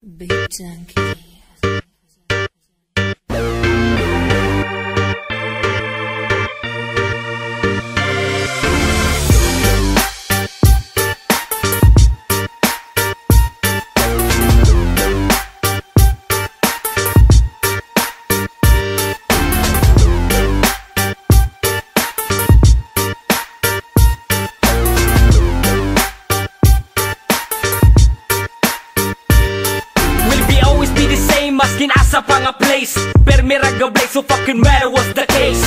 Big Junkie. Maskin asa pa nga place, pero may ragabay, so fucking matter what's the case.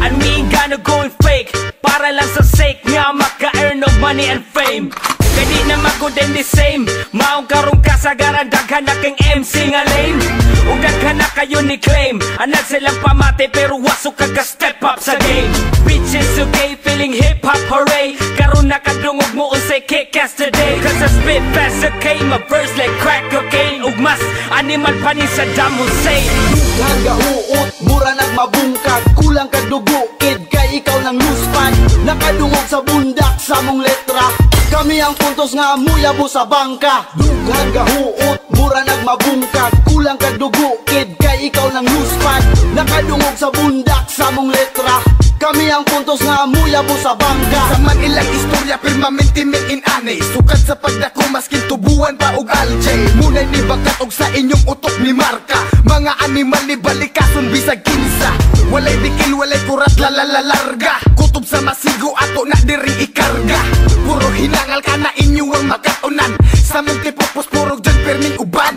And we ain't gonna go and fake, para lang sa sake nga maka-earn of money and fame. Kadi na magod and the same, maong karong kasagaran, daghan na kang MC nga lame. Ug daghan na kayo ni claim, anad silang pamate pero wasok ka step up sa game. Bitches okay, feeling hip-hop hooray, karon nakadungog mo unsay kick-ass today. Cause I spit fast, okay, my verse like crack cocaine. Ug mas animal pa ni Saddam Hussein. Dughan gahuot, mura nagmabungkag, kulang kag dugo, kid kay ikaw nang luspan. Nakadungog sa bundak sa mong letra, kami ang puntos nga muyabo sa bangka. Dughan gahuot, mura nagmabungkag, kulang kag dugo, kid kay ikaw nang luspan. Nakadungog sa bundak sa mong letra, kami ang puntos nga muyabo sa bangka. Sa man ilang istorya permanente in ane, sukat sa pagdako maskin tubuan pa og aljay. Munay ni bakat og sa inyong utok ni marka, mga animal ni balikason bisag kinsa. Walay dikil, walay kurat, larga. Kutob sa masigo ato na diri ikarga. Puro hinangal ka na inyo ang makatunan, sa mong tipopos puro dyan perming uban.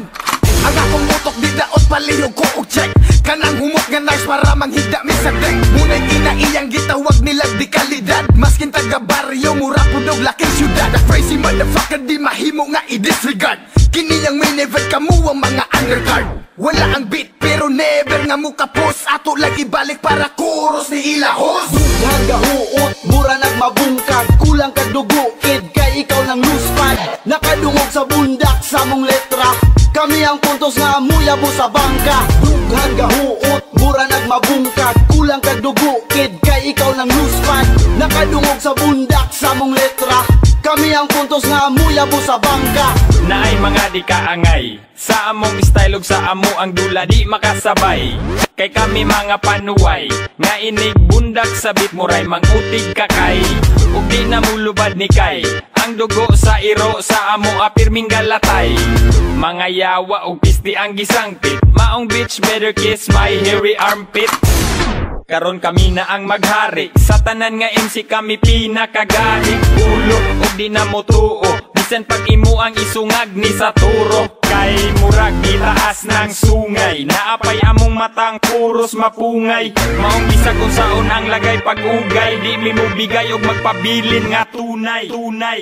Ang akong utok di daot palihog ko og check, kanang humot nga nice para manghigda mi sa deck. Munay iyang gitawag nila di kalidad, maskin taga baryo mura pudog laking syudad. A crazy motherfucker di mahimo nga i-disregard, kini ang main event kamu ang mga undercard. Wala ang beat pero never nga mo kapos, ato lang ibalik para kuros ni ilahos. Dughan gahuot, mura nagmabungkag, kulang kag dugo, kid kay ikaw nang luspan. Nakadungog sa bundak sa mong letra, kami ang puntos nga muyabo sa bangka. Dughan gahuot, mura nagmabungkag, kulang kag dugo, kid kay ikaw nang luspan. Nakadungog sa bundak sa mong letra, kami ang puntos nga muyabo sa bangka. Naay mga di kaangay, sa among style ug sa amo ang dula di makasabay. Kay kami mga panuway, nga inig bundak sa bit muray mangutig kakay. Ug di na mulubad ni kay, ang dugo sa iro sa amo apirming galatay. Mga yawa ug pisti ang gisangpit, maong bitch better kiss my hairy armpit. Karon kami na ang maghari, sa tanan nga MC kami pinakagahi. Ulo ug di na mo tuo, bisan pag imo ang isungag ni sa turo. Kay murag itaas ng sungay, naapay among matang puros mapungay. Maong bisa kung saon ang lagay pag-ugay, di mi mo bigay og magpabilin nga tunay.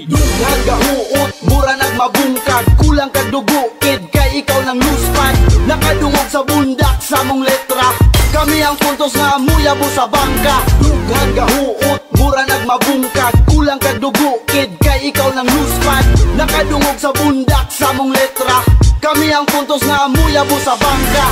Dughan gahuot, mura nagmabungkag, kulang kag dugo, kid kay ikaw nang luspan. Nakadungog sa bundak sa mong letra, kami ang puntos nga muyabo sa bangka. Dughan gahuot, mura nagmabungkag, kulang kag dugo, kid kay ikaw nang luspan. Nakadungog sa bundak sa mong letra, kami ang puntos nga muyabo sa bangka.